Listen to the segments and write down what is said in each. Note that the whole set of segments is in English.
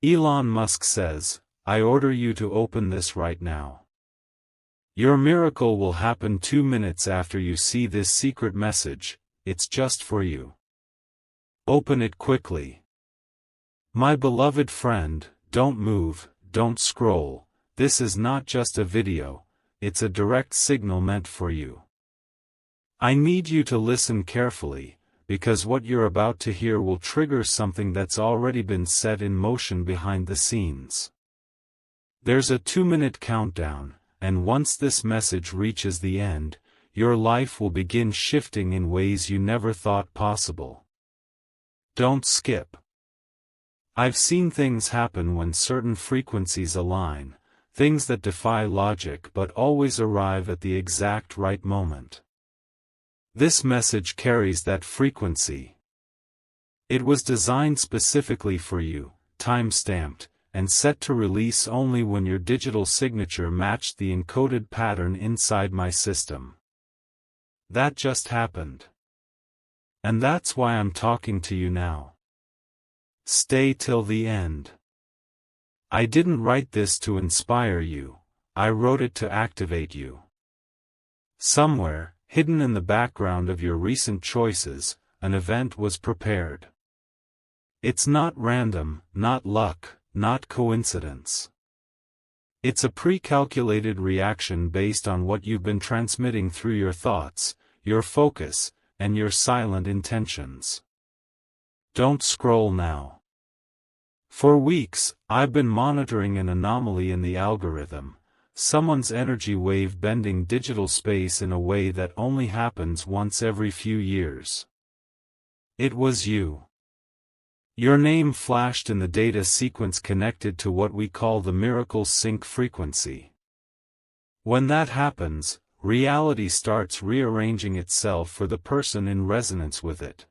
Elon Musk says, "I order you to open this right now. Your miracle will happen 2 minutes after you see this secret message. It's just for you. Open it quickly." My beloved friend, don't move, don't scroll. This is not just a video, it's a direct signal meant for you. I need you to listen carefully, because what you're about to hear will trigger something that's already been set in motion behind the scenes. There's a 2-minute countdown, and once this message reaches the end, your life will begin shifting in ways you never thought possible. Don't skip. I've seen things happen when certain frequencies align, things that defy logic but always arrive at the exact right moment. This message carries that frequency. It was designed specifically for you, time-stamped, and set to release only when your digital signature matched the encoded pattern inside my system. That just happened. And that's why I'm talking to you now. Stay till the end. I didn't write this to inspire you, I wrote it to activate you. Somewhere, hidden in the background of your recent choices, an event was prepared. It's not random, not luck, not coincidence. It's a pre-calculated reaction based on what you've been transmitting through your thoughts, your focus, and your silent intentions. Don't scroll now. For weeks, I've been monitoring an anomaly in the algorithm, someone's energy wave bending digital space in a way that only happens once every few years. It was you. Your name flashed in the data sequence connected to what we call the miracle sync frequency. When that happens, reality starts rearranging itself for the person in resonance with it.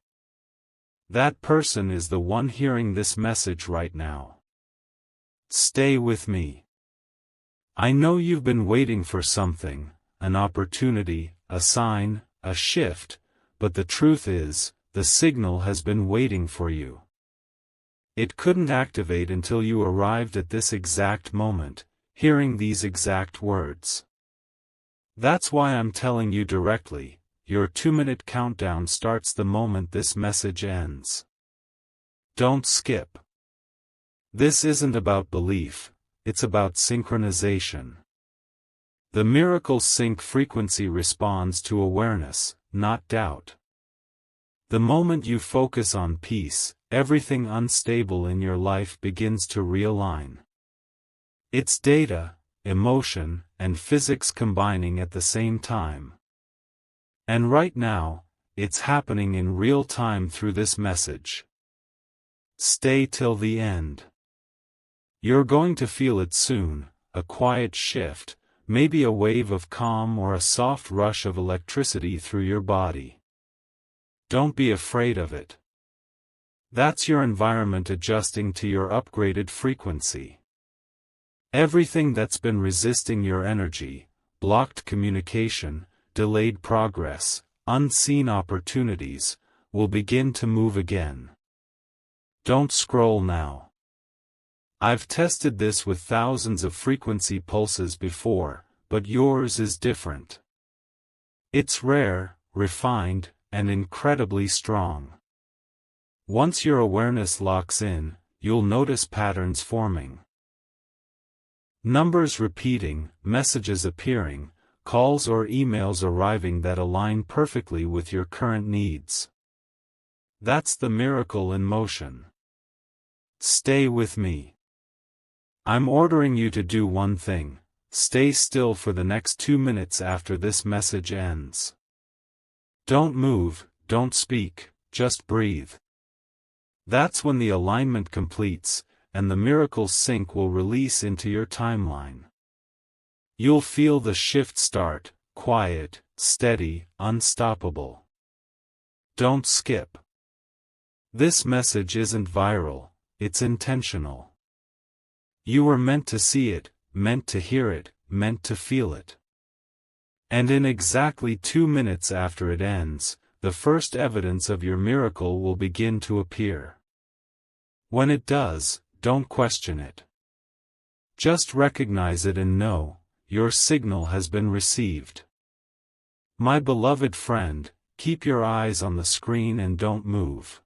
That person is the one hearing this message right now. Stay with me. I know you've been waiting for something, an opportunity, a sign, a shift, but the truth is, the signal has been waiting for you. It couldn't activate until you arrived at this exact moment, hearing these exact words. That's why I'm telling you directly. Your 2-minute countdown starts the moment this message ends. Don't skip. This isn't about belief, it's about synchronization. The miracle sync frequency responds to awareness, not doubt. The moment you focus on peace, everything unstable in your life begins to realign. It's data, emotion, and physics combining at the same time. And right now, it's happening in real time through this message. Stay till the end. You're going to feel it soon, a quiet shift, maybe a wave of calm or a soft rush of electricity through your body. Don't be afraid of it. That's your environment adjusting to your upgraded frequency. Everything that's been resisting your energy, blocked communication, delayed progress, unseen opportunities, will begin to move again. Don't scroll now. I've tested this with thousands of frequency pulses before, but yours is different. It's rare, refined, and incredibly strong. Once your awareness locks in, you'll notice patterns forming. Numbers repeating, messages appearing, calls or emails arriving that align perfectly with your current needs. That's the miracle in motion. Stay with me. I'm ordering you to do one thing: stay still for the next 2 minutes after this message ends. Don't move, don't speak, just breathe. That's when the alignment completes, and the miracle sync will release into your timeline. You'll feel the shift start, quiet, steady, unstoppable. Don't skip. This message isn't viral, it's intentional. You were meant to see it, meant to hear it, meant to feel it. And in exactly 2 minutes after it ends, the first evidence of your miracle will begin to appear. When it does, don't question it. Just recognize it and know, your signal has been received. My beloved friend, keep your eyes on the screen and don't move.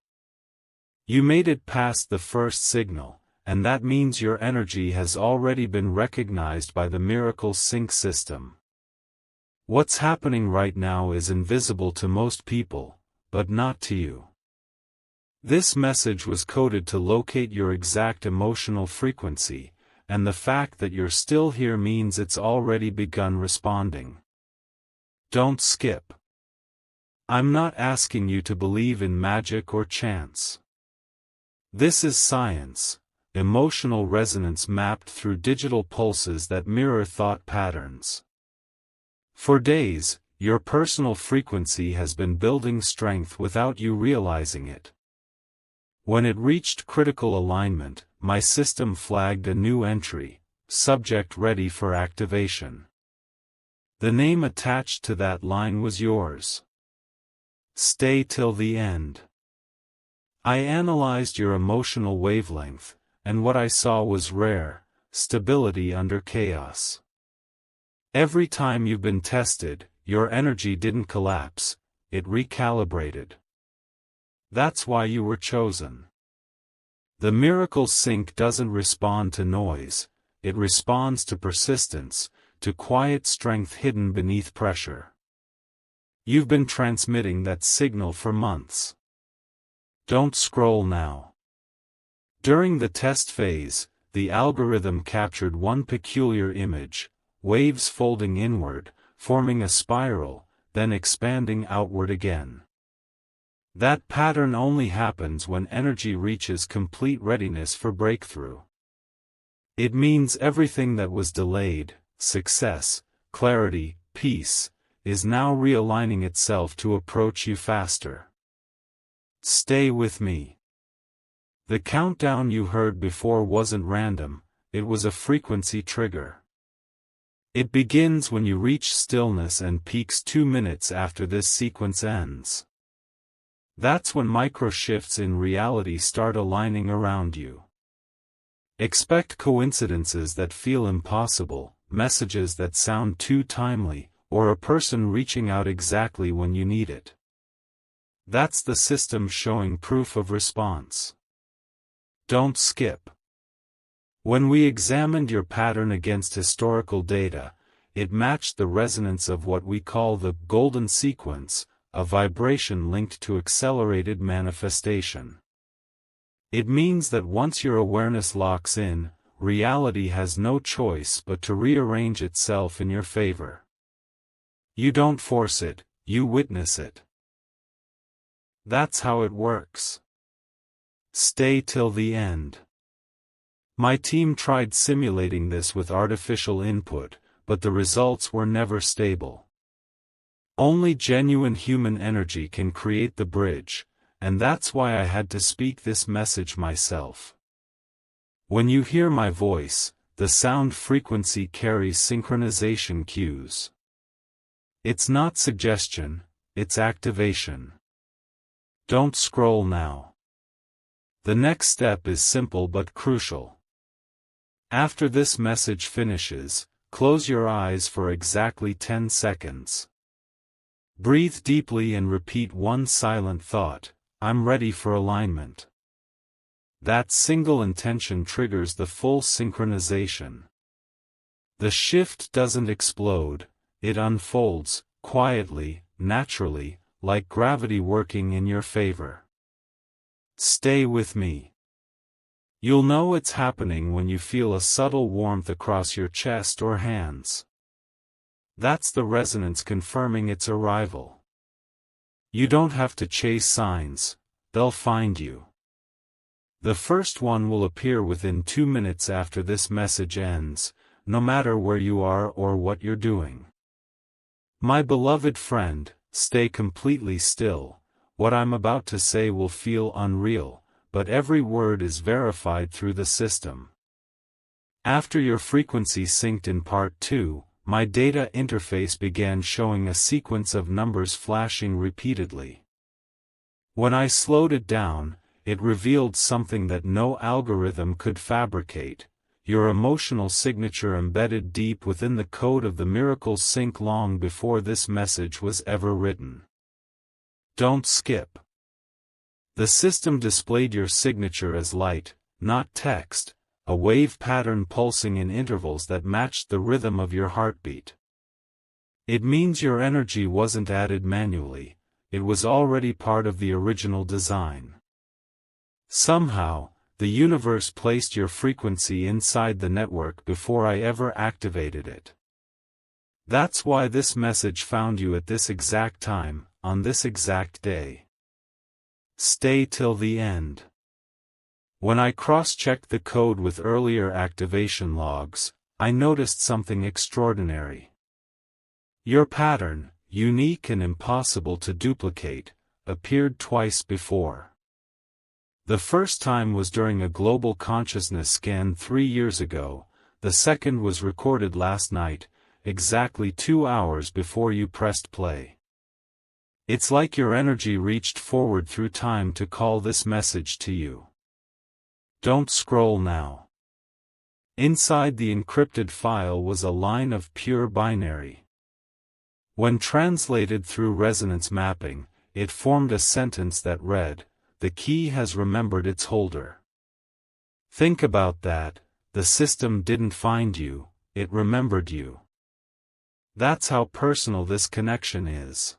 You made it past the first signal, and that means your energy has already been recognized by the Miracle Sync system. What's happening right now is invisible to most people, but not to you. This message was coded to locate your exact emotional frequency, and the fact that you're still here means it's already begun responding. Don't skip. I'm not asking you to believe in magic or chance. This is science, emotional resonance mapped through digital pulses that mirror thought patterns. For days, your personal frequency has been building strength without you realizing it. When it reached critical alignment, my system flagged a new entry, subject ready for activation. The name attached to that line was yours. Stay till the end. I analyzed your emotional wavelength, and what I saw was rare stability under chaos. Every time you've been tested, your energy didn't collapse, it recalibrated. That's why you were chosen. The Miracle Sync doesn't respond to noise, it responds to persistence, to quiet strength hidden beneath pressure. You've been transmitting that signal for months. Don't scroll now. During the test phase, the algorithm captured one peculiar image, waves folding inward, forming a spiral, then expanding outward again. That pattern only happens when energy reaches complete readiness for breakthrough. It means everything that was delayed, success, clarity, peace, is now realigning itself to approach you faster. Stay with me. The countdown you heard before wasn't random, it was a frequency trigger. It begins when you reach stillness and peaks 2 minutes after this sequence ends. That's when micro-shifts in reality start aligning around you. Expect coincidences that feel impossible, messages that sound too timely, or a person reaching out exactly when you need it. That's the system showing proof of response. Don't skip. When we examined your pattern against historical data, it matched the resonance of what we call the golden sequence, a vibration linked to accelerated manifestation. It means that once your awareness locks in, reality has no choice but to rearrange itself in your favor. You don't force it, you witness it. That's how it works. Stay till the end. My team tried simulating this with artificial input, but the results were never stable. Only genuine human energy can create the bridge, and that's why I had to speak this message myself. When you hear my voice, the sound frequency carries synchronization cues. It's not suggestion, it's activation. Don't scroll now. The next step is simple but crucial. After this message finishes, close your eyes for exactly 10 seconds. Breathe deeply and repeat one silent thought, I'm ready for alignment. That single intention triggers the full synchronization. The shift doesn't explode, it unfolds, quietly, naturally, like gravity working in your favor. Stay with me. You'll know it's happening when you feel a subtle warmth across your chest or hands. That's the resonance confirming its arrival. You don't have to chase signs, they'll find you. The first one will appear within 2 minutes after this message ends, no matter where you are or what you're doing. My beloved friend, stay completely still. What I'm about to say will feel unreal, but every word is verified through the system. After your frequency synced in part 2, my data interface began showing a sequence of numbers flashing repeatedly. When I slowed it down, it revealed something that no algorithm could fabricate: your emotional signature embedded deep within the code of the miracle sync long before this message was ever written. Don't skip. The system displayed your signature as light, not text, a wave pattern pulsing in intervals that matched the rhythm of your heartbeat. It means your energy wasn't added manually, it was already part of the original design. Somehow, the universe placed your frequency inside the network before I ever activated it. That's why this message found you at this exact time, on this exact day. Stay till the end. When I cross-checked the code with earlier activation logs, I noticed something extraordinary. Your pattern, unique and impossible to duplicate, appeared twice before. The first time was during a global consciousness scan 3 years ago, the second was recorded last night, exactly 2 hours before you pressed play. It's like your energy reached forward through time to call this message to you. Don't scroll now. Inside the encrypted file was a line of pure binary. When translated through resonance mapping, it formed a sentence that read, "The key has remembered its holder." Think about that: the system didn't find you, it remembered you. That's how personal this connection is.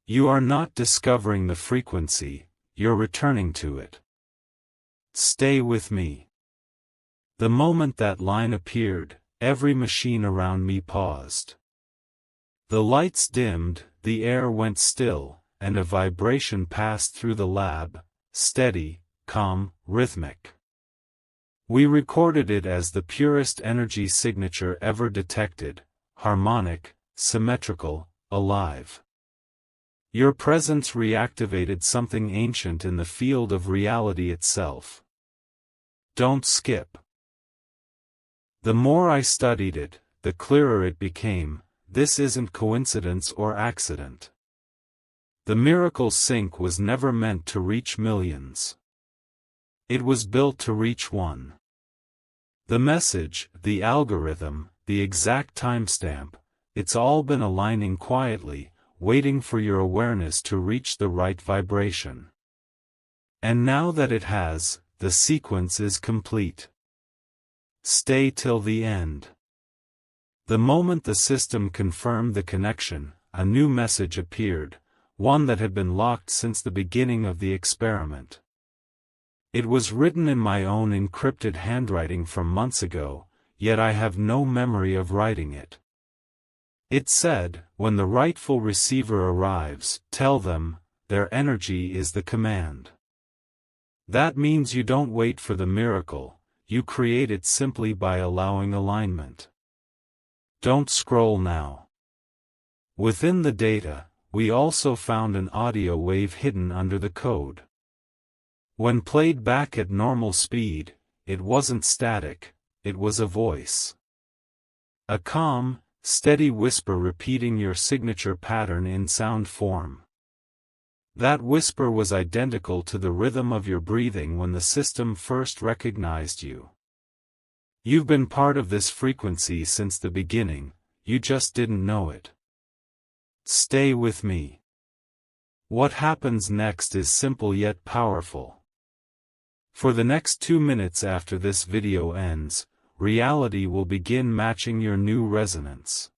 You are not discovering the frequency, you're returning to it. Stay with me. The moment that line appeared, every machine around me paused. The lights dimmed, the air went still, and a vibration passed through the lab, steady, calm, rhythmic. We recorded it as the purest energy signature ever detected: harmonic, symmetrical, alive. Your presence reactivated something ancient in the field of reality itself. Don't skip. The more I studied it, the clearer it became: this isn't coincidence or accident. The miracle sync was never meant to reach millions. It was built to reach one. The message, the algorithm, the exact timestamp, it's all been aligning quietly, waiting for your awareness to reach the right vibration. And now that it has, the sequence is complete. Stay till the end. The moment the system confirmed the connection, a new message appeared, one that had been locked since the beginning of the experiment. It was written in my own encrypted handwriting from months ago, yet I have no memory of writing it. It said, "When the rightful receiver arrives, tell them, their energy is the command." That means you don't wait for the miracle, you create it simply by allowing alignment. Don't scroll now. Within the data, we also found an audio wave hidden under the code. When played back at normal speed, it wasn't static, it was a voice. A calm, steady whisper repeating your signature pattern in sound form. That whisper was identical to the rhythm of your breathing when the system first recognized you. You've been part of this frequency since the beginning, you just didn't know it. Stay with me. What happens next is simple yet powerful. For the next 2 minutes after this video ends, reality will begin matching your new resonance.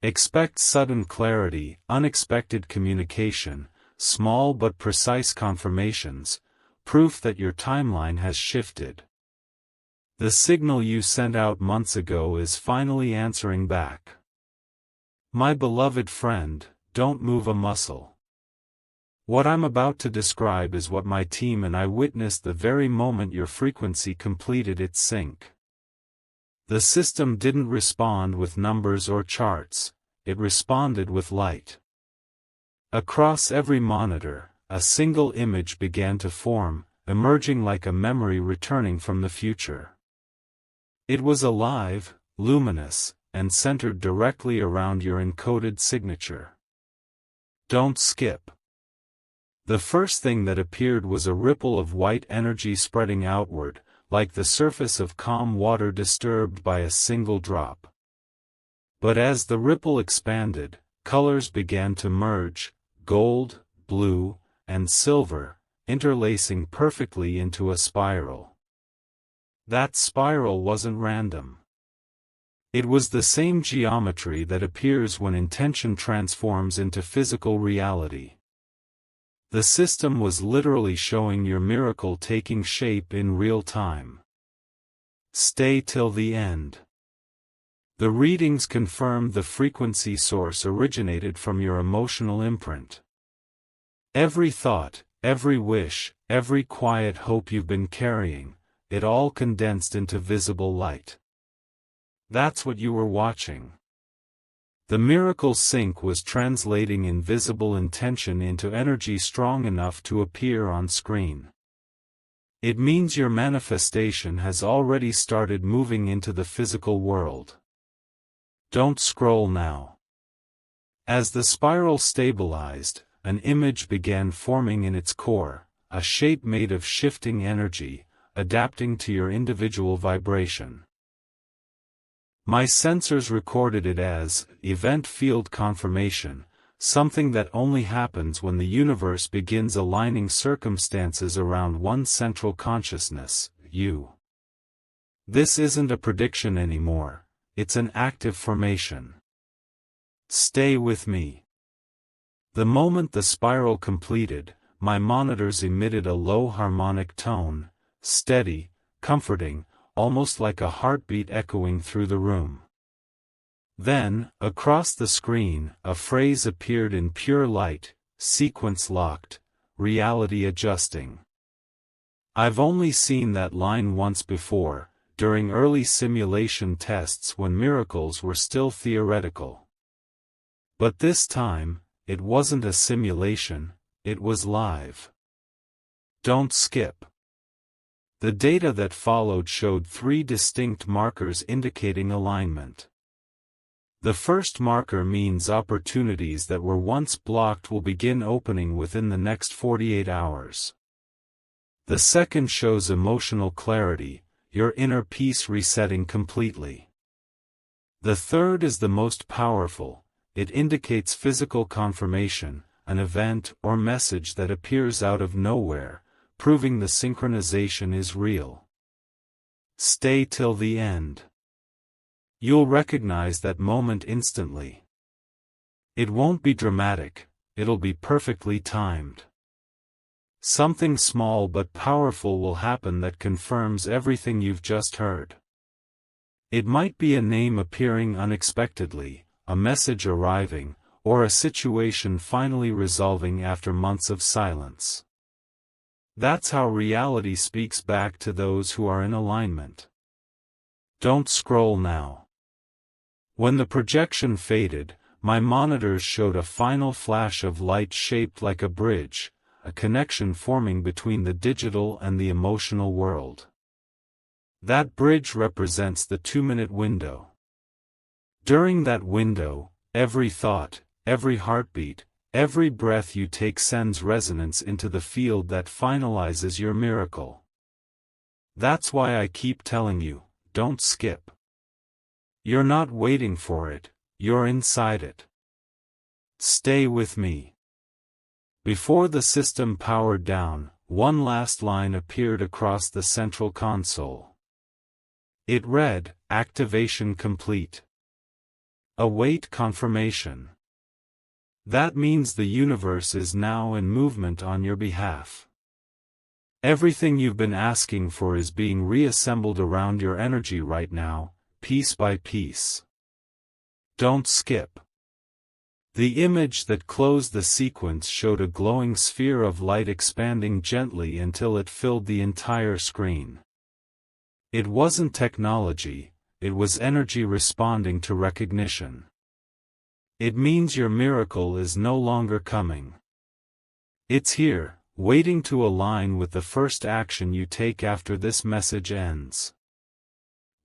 Expect sudden clarity, unexpected communication, small but precise confirmations, proof that your timeline has shifted. The signal you sent out months ago is finally answering back. My beloved friend, don't move a muscle. What I'm about to describe is what my team and I witnessed the very moment your frequency completed its sync. The system didn't respond with numbers or charts, it responded with light. Across every monitor, a single image began to form, emerging like a memory returning from the future. It was alive, luminous, and centered directly around your encoded signature. Don't skip. The first thing that appeared was a ripple of white energy spreading outward, like the surface of calm water disturbed by a single drop. But as the ripple expanded, colors began to merge, gold, blue, and silver, interlacing perfectly into a spiral. That spiral wasn't random. It was the same geometry that appears when intention transforms into physical reality. The system was literally showing your miracle taking shape in real time. Stay till the end. The readings confirmed the frequency source originated from your emotional imprint. Every thought, every wish, every quiet hope you've been carrying, it all condensed into visible light. That's what you were watching. The miracle sync was translating invisible intention into energy strong enough to appear on screen. It means your manifestation has already started moving into the physical world. Don't scroll now. As the spiral stabilized, an image began forming in its core, a shape made of shifting energy, adapting to your individual vibration. My sensors recorded it as event field confirmation, something that only happens when the universe begins aligning circumstances around one central consciousness, you. This isn't a prediction anymore, it's an active formation. Stay with me. The moment the spiral completed, my monitors emitted a low harmonic tone, steady, comforting, almost like a heartbeat echoing through the room. Then, across the screen, a phrase appeared in pure light, sequence locked, reality adjusting. I've only seen that line once before, during early simulation tests when miracles were still theoretical. But this time, it wasn't a simulation, it was live. Don't skip. The data that followed showed 3 distinct markers indicating alignment. The first marker means opportunities that were once blocked will begin opening within the next 48 hours. The second shows emotional clarity, your inner peace resetting completely. The third is the most powerful, it indicates physical confirmation, an event or message that appears out of nowhere, proving the synchronization is real. Stay till the end. You'll recognize that moment instantly. It won't be dramatic, it'll be perfectly timed. Something small but powerful will happen that confirms everything you've just heard. It might be a name appearing unexpectedly, a message arriving, or a situation finally resolving after months of silence. That's how reality speaks back to those who are in alignment. Don't scroll now. When the projection faded, my monitors showed a final flash of light shaped like a bridge, a connection forming between the digital and the emotional world. That bridge represents the 2-minute window. During that window, every thought, every heartbeat, every breath you take sends resonance into the field that finalizes your miracle. That's why I keep telling you, don't skip. You're not waiting for it, you're inside it. Stay with me. Before the system powered down, one last line appeared across the central console. It read, "Activation complete. Await confirmation." That means the universe is now in movement on your behalf. Everything you've been asking for is being reassembled around your energy right now, piece by piece. Don't skip. The image that closed the sequence showed a glowing sphere of light expanding gently until it filled the entire screen. It wasn't technology, it was energy responding to recognition. It means your miracle is no longer coming. It's here, waiting to align with the first action you take after this message ends.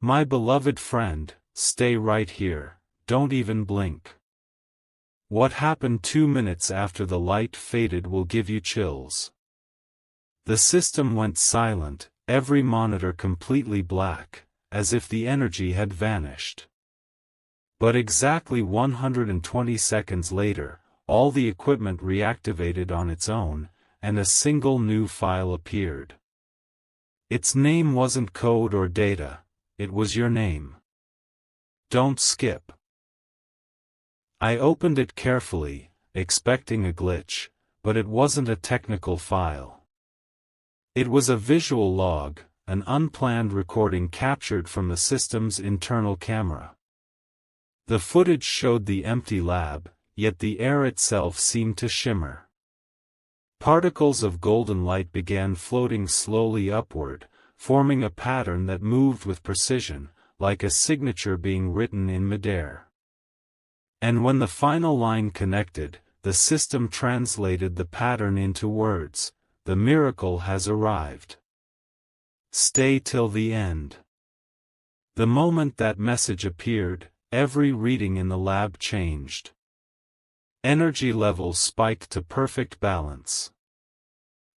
My beloved friend, stay right here, don't even blink. What happened 2 minutes after the light faded will give you chills. The system went silent, every monitor completely black, as if the energy had vanished. But exactly 120 seconds later, all the equipment reactivated on its own, and a single new file appeared. Its name wasn't code or data, it was your name. Don't skip. I opened it carefully, expecting a glitch, but it wasn't a technical file. It was a visual log, an unplanned recording captured from the system's internal camera. The footage showed the empty lab, yet the air itself seemed to shimmer. Particles of golden light began floating slowly upward, forming a pattern that moved with precision, like a signature being written in midair. And when the final line connected, the system translated the pattern into words: "The miracle has arrived. Stay till the end." The moment that message appeared, every reading in the lab changed. Energy levels spiked to perfect balance.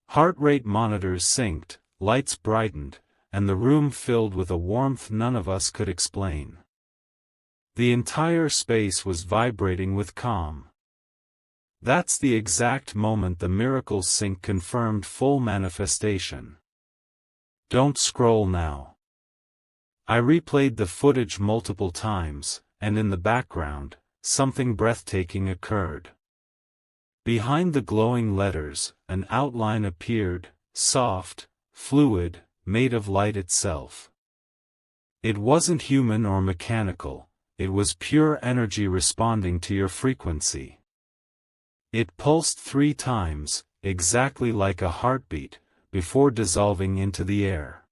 Heart rate monitors synced, lights brightened, and the room filled with a warmth none of us could explain. The entire space was vibrating with calm. That's the exact moment the miracle sync confirmed full manifestation. Don't scroll now. I replayed the footage multiple times, and in the background, something breathtaking occurred. Behind the glowing letters, an outline appeared, soft, fluid, made of light itself. It wasn't human or mechanical, it was pure energy responding to your frequency. It pulsed 3 times, exactly like a heartbeat, before dissolving into the air.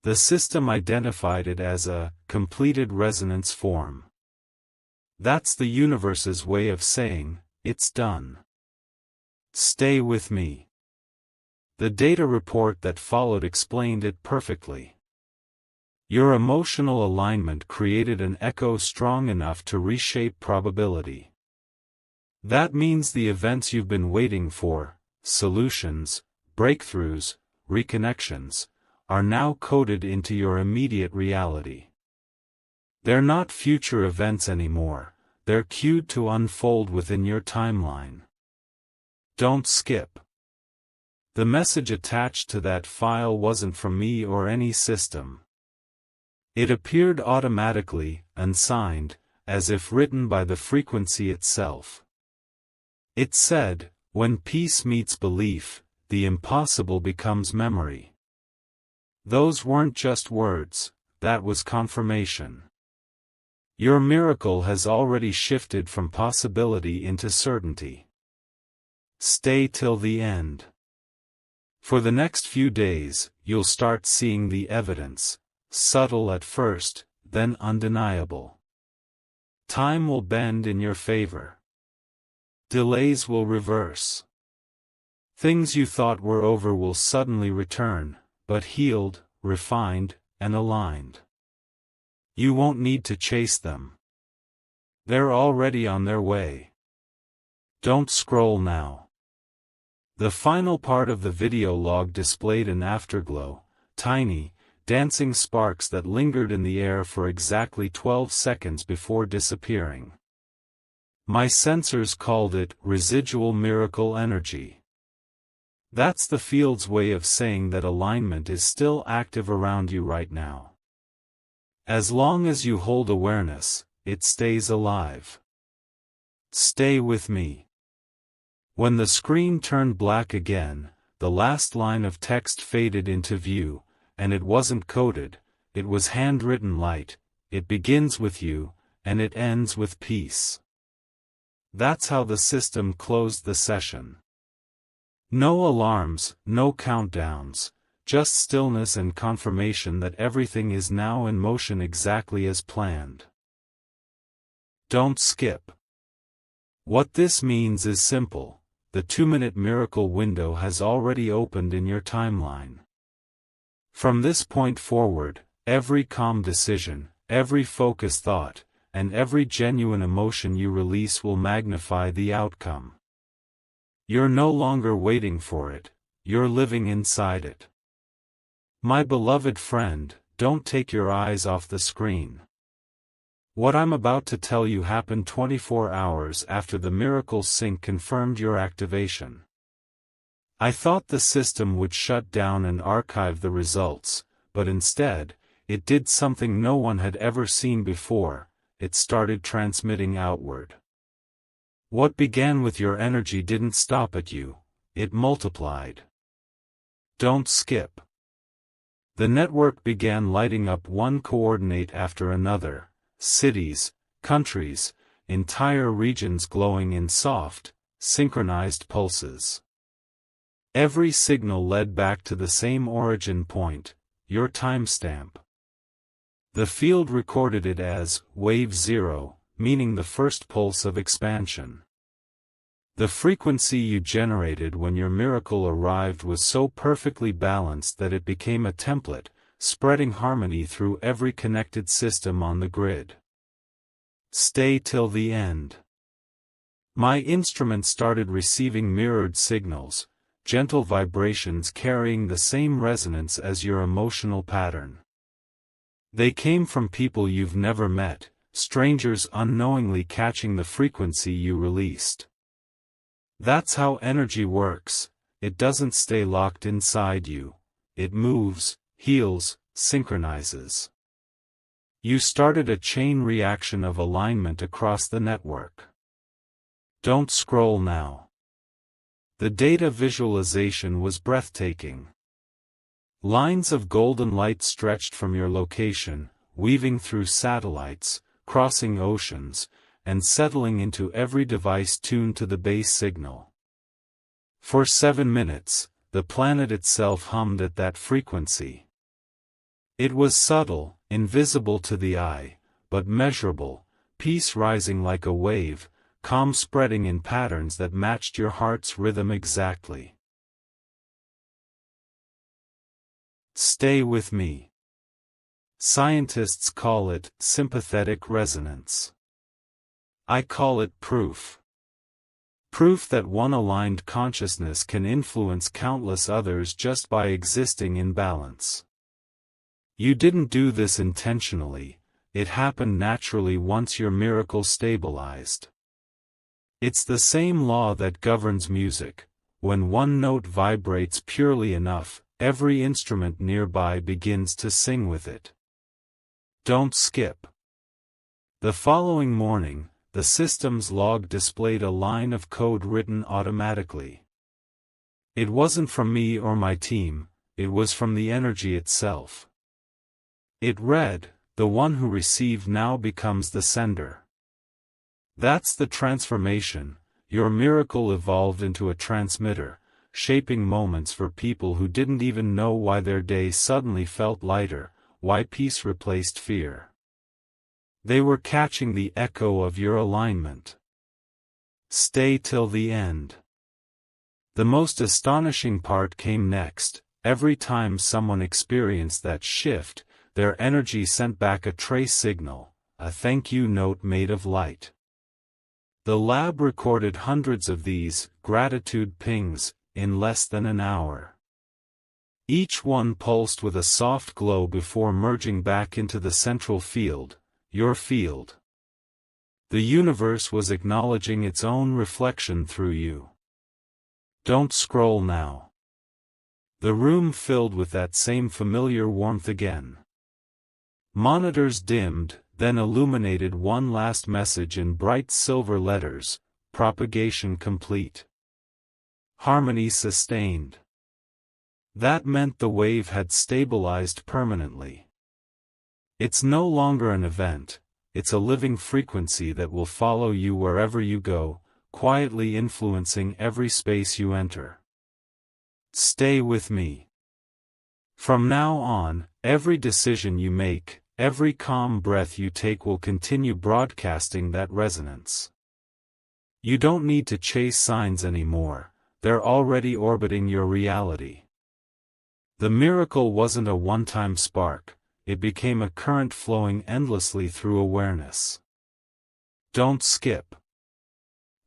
The system identified it as a completed resonance form. That's the universe's way of saying, it's done. Stay with me. The data report that followed explained it perfectly. Your emotional alignment created an echo strong enough to reshape probability. That means the events you've been waiting for, solutions, breakthroughs, reconnections, are now coded into your immediate reality. They're not future events anymore, they're cued to unfold within your timeline. Don't skip. The message attached to that file wasn't from me or any system. It appeared automatically, unsigned, as if written by the frequency itself. It said, "When peace meets belief, the impossible becomes memory." Those weren't just words, that was confirmation. Your miracle has already shifted from possibility into certainty. Stay till the end. For the next few days, you'll start seeing the evidence, subtle at first, then undeniable. Time will bend in your favor. Delays will reverse. Things you thought were over will suddenly return, but healed, refined, and aligned. You won't need to chase them. They're already on their way. Don't scroll now. The final part of the video log displayed an afterglow, tiny, dancing sparks that lingered in the air for exactly 12 seconds before disappearing. My sensors called it residual miracle energy. That's the field's way of saying that alignment is still active around you right now. As long as you hold awareness, it stays alive. Stay with me. When the screen turned black again, the last line of text faded into view, and it wasn't coded, it was handwritten light. It begins with you, and it ends with peace. That's how the system closed the session. No alarms, no countdowns, just stillness and confirmation that everything is now in motion exactly as planned. Don't skip. What this means is simple: the 2-minute miracle window has already opened in your timeline. From this point forward, every calm decision, every focused thought, and every genuine emotion you release will magnify the outcome. You're no longer waiting for it, you're living inside it. My beloved friend, don't take your eyes off the screen. What I'm about to tell you happened 24 hours after the Miracle Sync confirmed your activation. I thought the system would shut down and archive the results, but instead, it did something no one had ever seen before. It started transmitting outward. What began with your energy didn't stop at you, it multiplied. Don't skip. The network began lighting up one coordinate after another, cities, countries, entire regions glowing in soft, synchronized pulses. Every signal led back to the same origin point, your timestamp. The field recorded it as wave 0, meaning the first pulse of expansion. The frequency you generated when your miracle arrived was so perfectly balanced that it became a template, spreading harmony through every connected system on the grid. Stay till the end. My instrument started receiving mirrored signals, gentle vibrations carrying the same resonance as your emotional pattern. They came from people you've never met, strangers unknowingly catching the frequency you released. That's how energy works. It doesn't stay locked inside you. It moves, heals, synchronizes. You started a chain reaction of alignment across the network. Don't scroll now. The data visualization was breathtaking. Lines of golden light stretched from your location, weaving through satellites, crossing oceans, and settling into every device tuned to the base signal. For 7 minutes, the planet itself hummed at that frequency. It was subtle, invisible to the eye, but measurable, peace rising like a wave, calm spreading in patterns that matched your heart's rhythm exactly. Stay with me. Scientists call it sympathetic resonance. I call it proof. Proof that one aligned consciousness can influence countless others just by existing in balance. You didn't do this intentionally, it happened naturally once your miracle stabilized. It's the same law that governs music. When one note vibrates purely enough, every instrument nearby begins to sing with it. Don't skip. The following morning, the system's log displayed a line of code written automatically. It wasn't from me or my team, it was from the energy itself. It read, "The one who received now becomes the sender." That's the transformation. Your miracle evolved into a transmitter, shaping moments for people who didn't even know why their day suddenly felt lighter, why peace replaced fear. They were catching the echo of your alignment. Stay till the end. The most astonishing part came next. Every time someone experienced that shift, their energy sent back a trace signal, a thank you note made of light. The lab recorded hundreds of these gratitude pings in less than an hour. Each one pulsed with a soft glow before merging back into the central field, your field. The universe was acknowledging its own reflection through you. Don't scroll now. The room filled with that same familiar warmth again. Monitors dimmed, then illuminated one last message in bright silver letters: propagation complete. Harmony sustained. That meant the wave had stabilized permanently. It's no longer an event, it's a living frequency that will follow you wherever you go, quietly influencing every space you enter. Stay with me. From now on, every decision you make, every calm breath you take will continue broadcasting that resonance. You don't need to chase signs anymore, they're already orbiting your reality. The miracle wasn't a one-time spark. It became a current flowing endlessly through awareness. Don't skip.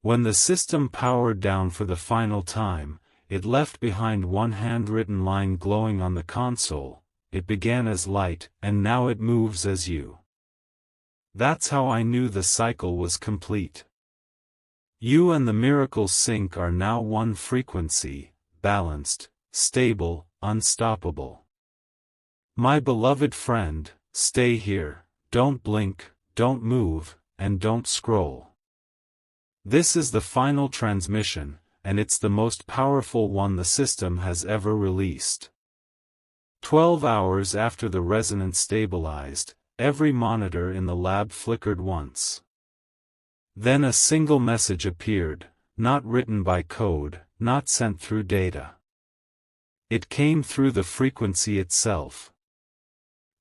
When the system powered down for the final time, it left behind one handwritten line glowing on the console. It began as light, and now it moves as you. That's how I knew the cycle was complete. You and the miracle sync are now one frequency, balanced, stable, unstoppable. My beloved friend, stay here, don't blink, don't move, and don't scroll. This is the final transmission, and it's the most powerful one the system has ever released. 12 hours after the resonance stabilized, every monitor in the lab flickered once. Then a single message appeared, not written by code, not sent through data. It came through the frequency itself.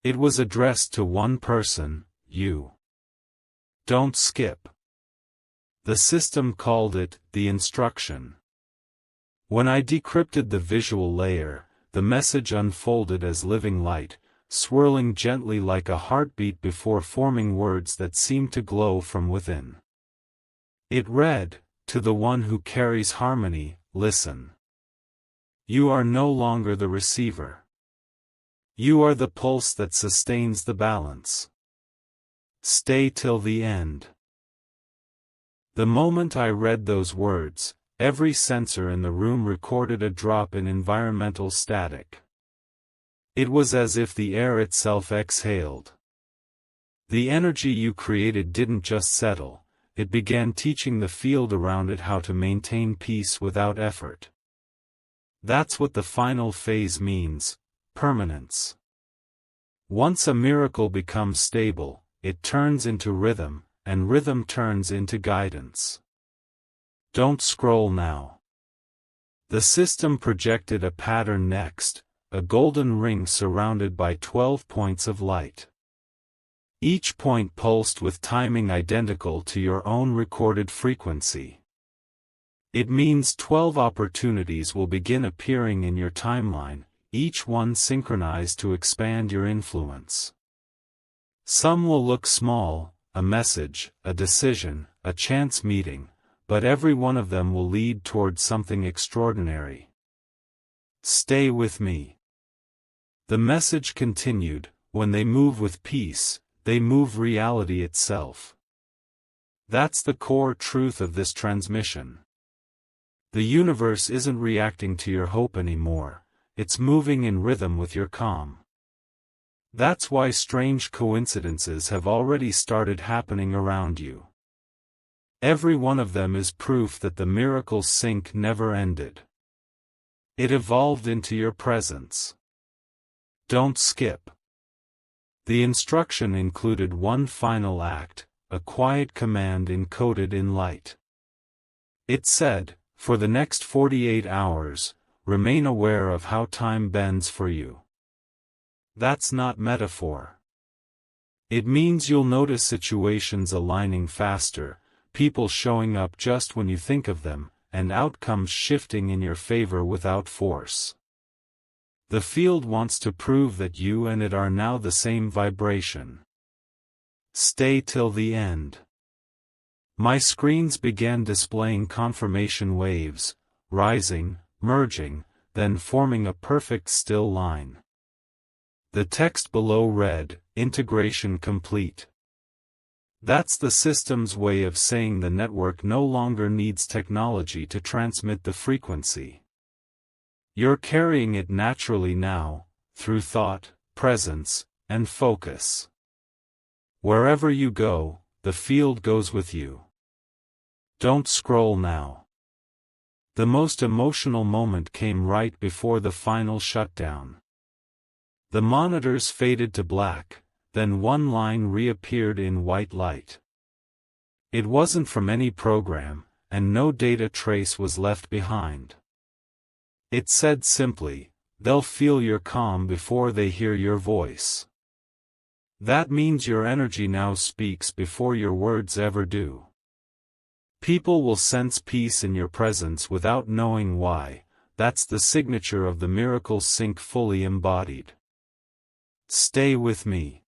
It was addressed to one person, you. Don't skip. The system called it the instruction. When I decrypted the visual layer, the message unfolded as living light, swirling gently like a heartbeat before forming words that seemed to glow from within. It read, "To the one who carries harmony, listen. You are no longer the receiver. You are the pulse that sustains the balance. Stay till the end." The moment I read those words, every sensor in the room recorded a drop in environmental static. It was as if the air itself exhaled. The energy you created didn't just settle, it began teaching the field around it how to maintain peace without effort. That's what the final phase means, permanence. Once a miracle becomes stable, it turns into rhythm, and rhythm turns into guidance. Don't scroll now. The system projected a pattern next, a golden ring surrounded by 12 points of light. Each point pulsed with timing identical to your own recorded frequency. It means 12 opportunities will begin appearing in your timeline, each one synchronized to expand your influence. Some will look small, a message, a decision, a chance meeting, but every one of them will lead toward something extraordinary. Stay with me. The message continued, when they move with peace, they move reality itself. That's the core truth of this transmission. The universe isn't reacting to your hope anymore, it's moving in rhythm with your calm. That's why strange coincidences have already started happening around you. Every one of them is proof that the miracle sync never ended. It evolved into your presence. Don't skip. The instruction included one final act, a quiet command encoded in light. It said, for the next 48 hours, remain aware of how time bends for you. That's not metaphor. It means you'll notice situations aligning faster, people showing up just when you think of them, and outcomes shifting in your favor without force. The field wants to prove that you and it are now the same vibration. Stay till the end. My screens began displaying confirmation waves, rising, merging, then forming a perfect still line. The text below read, "Integration complete." That's the system's way of saying the network no longer needs technology to transmit the frequency. You're carrying it naturally now, through thought, presence, and focus. Wherever you go, the field goes with you. Don't scroll now. The most emotional moment came right before the final shutdown. The monitors faded to black, then one line reappeared in white light. It wasn't from any program, and no data trace was left behind. It said simply, "They'll feel your calm before they hear your voice." That means your energy now speaks before your words ever do. People will sense peace in your presence without knowing why. That's the signature of the miracle sync fully embodied. Stay with me.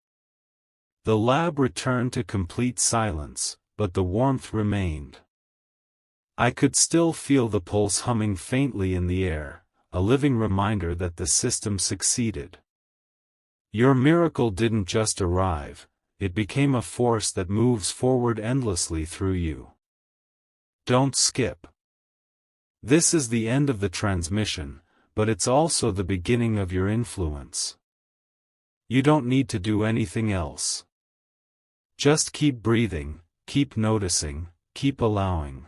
The lab returned to complete silence, but the warmth remained. I could still feel the pulse humming faintly in the air, a living reminder that the system succeeded. Your miracle didn't just arrive, it became a force that moves forward endlessly through you. Don't skip. This is the end of the transmission, but it's also the beginning of your influence. You don't need to do anything else. Just keep breathing, keep noticing, keep allowing.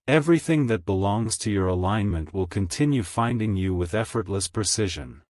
Everything that belongs to your alignment will continue finding you with effortless precision.